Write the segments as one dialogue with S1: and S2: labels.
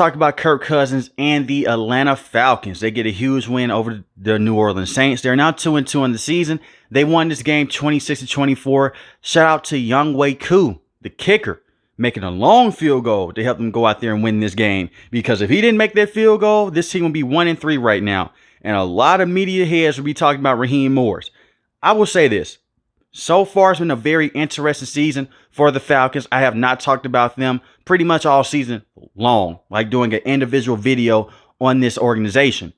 S1: Talk about Kirk Cousins and the Atlanta Falcons. They get a huge win over the New Orleans Saints. They're now 2-2 in the season. They won this game 26-24. Shout out to Young Wei Koo, the kicker, making a long field goal to help them go out there and win this game. Because if he didn't make that field goal, this team would be 1-3 right now. And a lot of media heads will be talking about Raheem Morris. I will say this. So far, it's been a very interesting season for the Falcons. I have not talked about them pretty much all season long, like doing an individual video on this organization.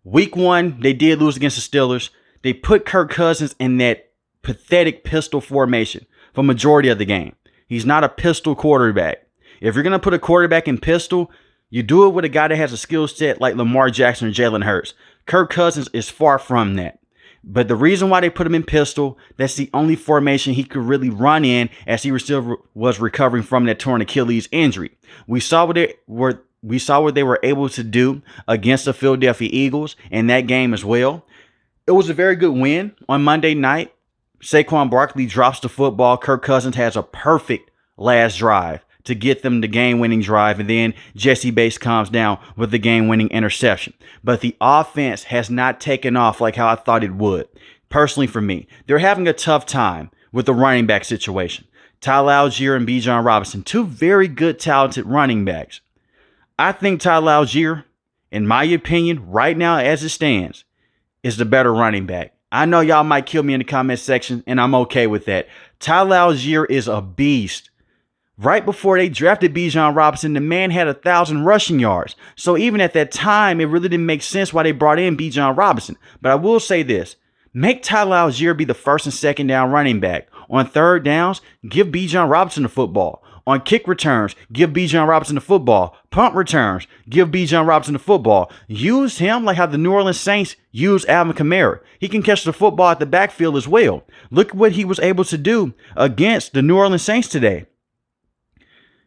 S1: Week 1, they did lose against the Steelers. They put Kirk Cousins in that pathetic pistol formation for majority of the game. He's not a pistol quarterback. If you're going to put a quarterback in pistol, you do it with a guy that has a skill set like Lamar Jackson or Jalen Hurts. Kirk Cousins is far from that. But the reason why they put him in pistol, that's the only formation he could really run in as he still was recovering from that torn Achilles injury. We saw what they were able to do against the Philadelphia Eagles in that game as well. It was a very good win on Monday night. Saquon Barkley drops the football. Kirk Cousins has a perfect last drive to get them the game-winning drive, and then Jesse Bates comes down with the game-winning interception. But the offense has not taken off like how I thought it would. Personally, for me, they're having a tough time with the running back situation. Tyler Algier and Bijan Robinson, two very good, talented running backs. I think Tyler Algier, in my opinion, right now as it stands, is the better running back. I know y'all might kill me in the comment section, and I'm okay with that. Tyler Algier is a beast. Right before they drafted Bijan Robinson, the man had 1,000 rushing yards. So even at that time, it really didn't make sense why they brought in Bijan Robinson. But I will say this. Make Tyler Algier be the first and second down running back. On third downs, give Bijan Robinson the football. On kick returns, give Bijan Robinson the football. Punt returns, give Bijan Robinson the football. Use him like how the New Orleans Saints use Alvin Kamara. He can catch the football at the backfield as well. Look at what he was able to do against the New Orleans Saints today.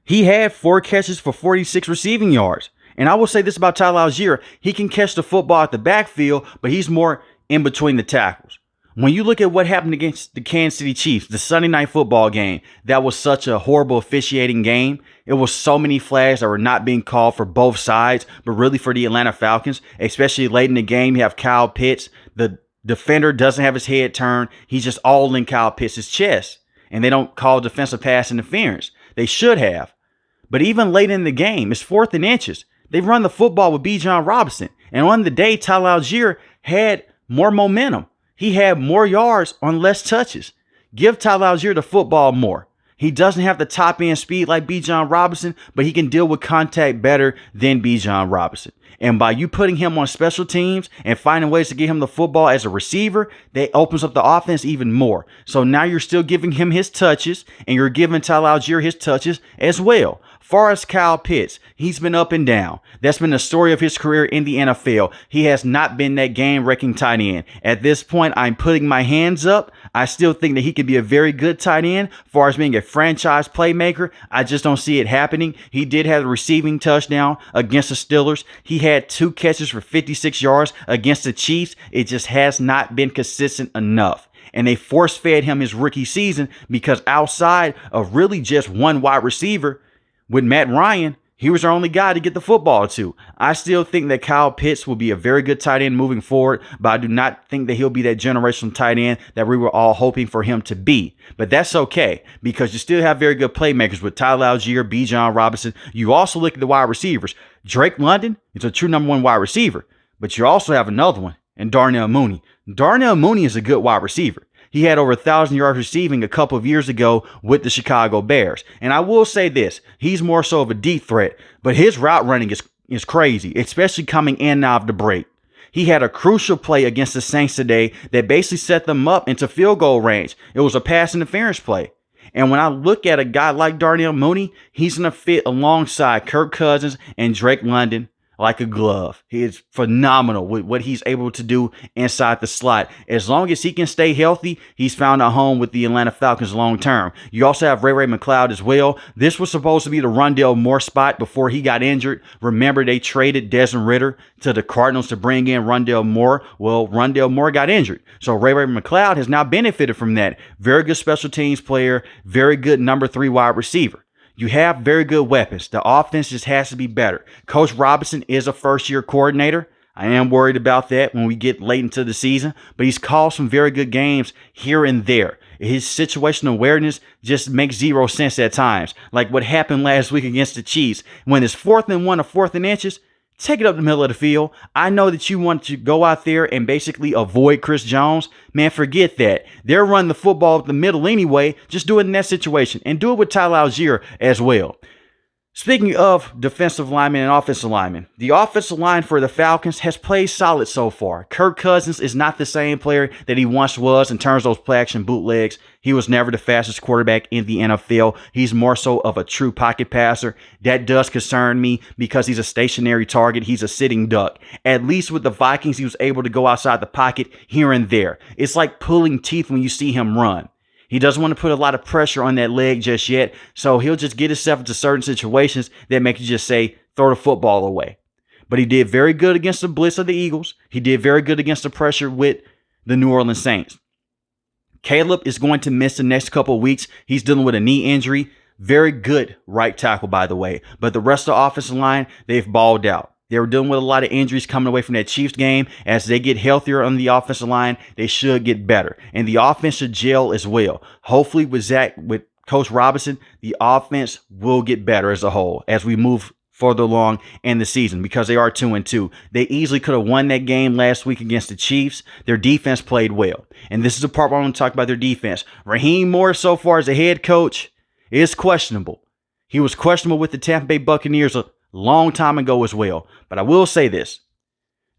S1: He had 4 catches for 46 receiving yards. And I will say this about Tyler Algier. He can catch the football at the backfield, but he's more in between the tackles. When you look at what happened against the Kansas City Chiefs, the Sunday night football game, that was such a horrible officiating game. It was so many flags that were not being called for both sides, but really for the Atlanta Falcons, especially late in the game. You have Kyle Pitts. The defender doesn't have his head turned. He's just all in Kyle Pitts' chest. And they don't call defensive pass interference. They should have. But even late in the game, it's 4th and inches. They run the football with Bijan Robinson. And on the day, Tyler Algier had more momentum. He had more yards on less touches. Give Tyler Algier the football more. He doesn't have the top end speed like Bijan Robinson, but he can deal with contact better than Bijan Robinson. And by you putting him on special teams and finding ways to get him the football as a receiver, that opens up the offense even more. So now you're still giving him his touches, and you're giving Tyler Algier his touches as well. Far as Kyle Pitts, he's been up and down. That's been the story of his career in the NFL. He has not been that game-wrecking tight end. At this point, I'm putting my hands up. I still think that he could be a very good tight end. As far as being a franchise playmaker, I just don't see it happening. He did have a receiving touchdown against the Steelers. He had 2 catches for 56 yards against the Chiefs. It just has not been consistent enough. And they force-fed him his rookie season because outside of really just one wide receiver, with Matt Ryan, he was our only guy to get the football to. I still think that Kyle Pitts will be a very good tight end moving forward, but I do not think that he'll be that generational tight end that we were all hoping for him to be. But that's okay, because you still have very good playmakers with Tyler Algier, Bijan Robinson. You also look at the wide receivers. Drake London is a true number 1 wide receiver, but you also have another one in Darnell Mooney. Darnell Mooney is a good wide receiver. He had over 1,000 yards receiving a couple of years ago with the Chicago Bears. And I will say this, he's more so of a deep threat, but his route running is crazy, especially coming in and out of the break. He had a crucial play against the Saints today that basically set them up into field goal range. It was a pass interference play. And when I look at a guy like Darnell Mooney, he's going to fit alongside Kirk Cousins and Drake London like a glove. He is phenomenal with what he's able to do inside the slot. As long as he can stay healthy, he's found a home with the Atlanta Falcons long term. You also have Ray McCloud as well. This was supposed to be the Rondale Moore spot before he got injured. Remember, they traded Desmond Ridder to the Cardinals to bring in Rondale Moore. Well, Rondale Moore got injured. So Ray McCloud has now benefited from that. Very good special teams player, very good number 3 wide receiver. You have very good weapons. The offense just has to be better. Coach Robinson is a first-year coordinator. I am worried about that when we get late into the season, but he's called some very good games here and there. His situational awareness just makes zero sense at times. Like what happened last week against the Chiefs. When it's 4th and 1 or 4th and inches, take it up the middle of the field. I know that you want to go out there and basically avoid Chris Jones. Man, forget that. They're running the football up the middle anyway. Just do it in that situation. And do it with Tyler Algier as well. Speaking of defensive linemen and offensive linemen, the offensive line for the Falcons has played solid so far. Kirk Cousins is not the same player that he once was in terms of those play action bootlegs. He was never the fastest quarterback in the NFL. He's more so of a true pocket passer. That does concern me because he's a stationary target. He's a sitting duck. At least with the Vikings, he was able to go outside the pocket here and there. It's like pulling teeth when you see him run. He doesn't want to put a lot of pressure on that leg just yet, so he'll just get himself into certain situations that make you just say, throw the football away. But he did very good against the blitz of the Eagles. He did very good against the pressure with the New Orleans Saints. Caleb is going to miss the next couple of weeks. He's dealing with a knee injury. Very good right tackle, by the way. But the rest of the offensive line, they've balled out. They were dealing with a lot of injuries coming away from that Chiefs game. As they get healthier on the offensive line, they should get better. And the offense should gel as well. Hopefully with Coach Robinson, the offense will get better as a whole as we move further along in the season because they are 2-2. They easily could have won that game last week against the Chiefs. Their defense played well. And this is the part where I want to talk about their defense. Raheem Morris, so far as a head coach, is questionable. He was questionable with the Tampa Bay Buccaneers a long time ago as well. But I will say this.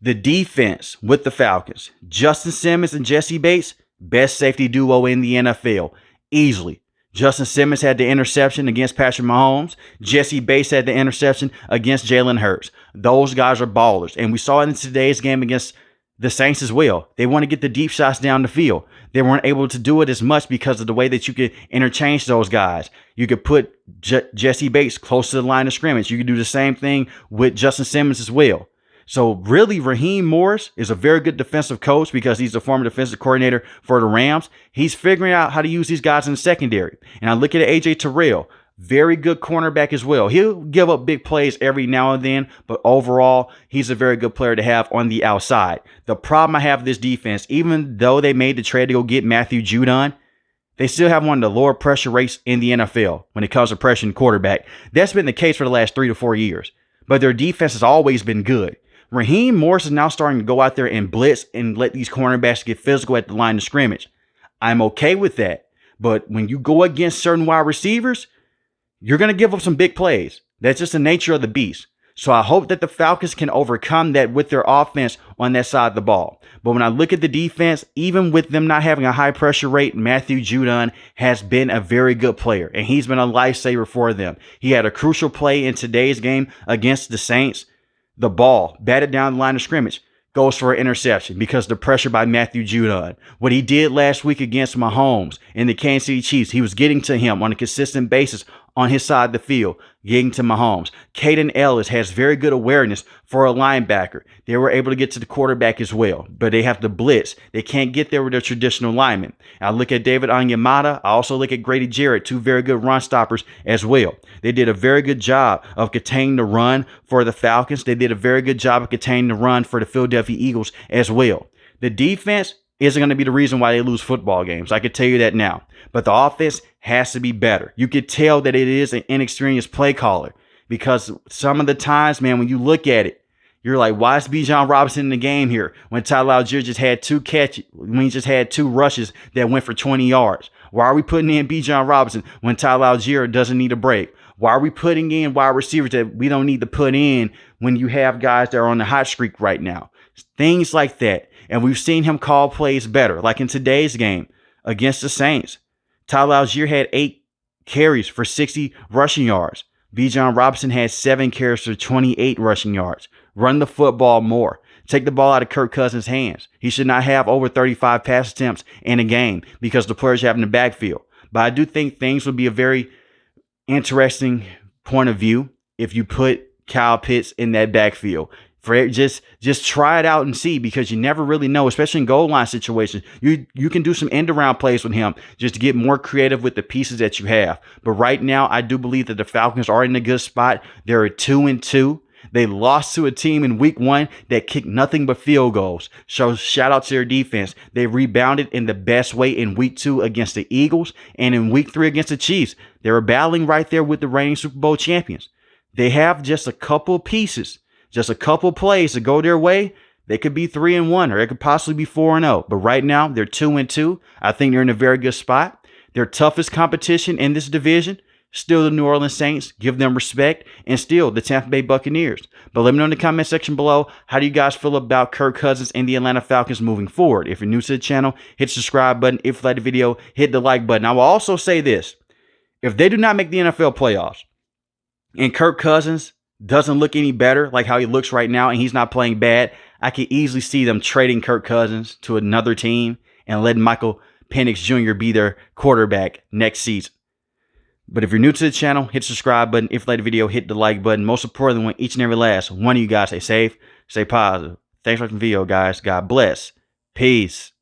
S1: The defense with the Falcons, Justin Simmons and Jesse Bates, best safety duo in the NFL. Easily. Justin Simmons had the interception against Patrick Mahomes. Jesse Bates had the interception against Jalen Hurts. Those guys are ballers. And we saw it in today's game against the Saints as well. They want to get the deep shots down the field. They weren't able to do it as much because of the way that you could interchange those guys. You could put Jesse Bates close to the line of scrimmage. You could do the same thing with Justin Simmons as well. So really, Raheem Morris is a very good defensive coach because he's the former defensive coordinator for the Rams. He's figuring out how to use these guys in the secondary. And I look at AJ Terrell, very good cornerback as well. He'll give up big plays every now and then, but overall, he's a very good player to have on the outside. The problem I have with this defense, even though they made the trade to go get Matthew Judon, they still have one of the lower pressure rates in the NFL when it comes to pressuring quarterback. That's been the case for the last 3 to 4 years, but their defense has always been good. Raheem Morris is now starting to go out there and blitz and let these cornerbacks get physical at the line of scrimmage. I'm okay with that. But when you go against certain wide receivers, you're going to give up some big plays. That's just the nature of the beast. So I hope that the Falcons can overcome that with their offense on that side of the ball. But when I look at the defense, even with them not having a high pressure rate, Matthew Judon has been a very good player. And he's been a lifesaver for them. He had a crucial play in today's game against the Saints. The ball batted down the line of scrimmage goes for an interception because the pressure by Matthew Judon. What he did last week against Mahomes and the Kansas City Chiefs, he was getting to him on a consistent basis on his side of the field, getting to Mahomes. Caden Ellis has very good awareness for a linebacker. They were able to get to the quarterback as well, but they have to blitz. They can't get there with their traditional linemen. I look at David Onyemata. I also look at Grady Jarrett, two very good run stoppers as well. They did a very good job of containing the run for the Falcons. They did a very good job of containing the run for the Philadelphia Eagles as well. The defense isn't going to be the reason why they lose football games. I can tell you that now. But the offense has to be better. You could tell that it is an inexperienced play caller because some of the times, man, when you look at it, you're like, why is Bijan Robinson in the game here when Tyler Algier just had 2 catches, when he just had 2 rushes that went for 20 yards? Why are we putting in Bijan Robinson when Tyler Algier doesn't need a break? Why are we putting in wide receivers that we don't need to put in when you have guys that are on the hot streak right now? Things like that. And we've seen him call plays better, like in today's game against the Saints. Tyler Algier had 8 carries for 60 rushing yards. Bijan Robinson had 7 carries for 28 rushing yards. Run the football more. Take the ball out of Kirk Cousins' hands. He should not have over 35 pass attempts in a game because the players have in the backfield. But I do think things would be a very interesting point of view if you put Kyle Pitts in that backfield. Just try it out and see, because you never really know, especially in goal line situations. You can do some end around plays with him just to get more creative with the pieces that you have. But right now, I do believe that the Falcons are in a good spot. They're at 2-2. They lost to a team in week 1 that kicked nothing but field goals. So shout out to their defense. They rebounded in the best way in week 2 against the Eagles, and in week 3 against the Chiefs. They were battling right there with the reigning Super Bowl champions. They have just a couple pieces, just a couple plays to go their way. They could be 3-1, or it could possibly be 4-0. But right now, they're 2-2. I think they're in a very good spot. Their toughest competition in this division, still the New Orleans Saints. Give them respect. And still the Tampa Bay Buccaneers. But let me know in the comment section below, how do you guys feel about Kirk Cousins and the Atlanta Falcons moving forward? If you're new to the channel, hit the subscribe button. If you like the video, hit the like button. I will also say this. If they do not make the NFL playoffs and Kirk Cousins doesn't look any better like how he looks right now, and he's not playing bad, I can easily see them trading Kirk Cousins to another team and letting Michael Penix Jr. be their quarterback next season. But if you're new to the channel, hit the subscribe button. If you like the video, hit the like button. Most importantly, want each and every last one of you guys stay safe, stay positive. Thanks for watching the video, guys. God bless. Peace.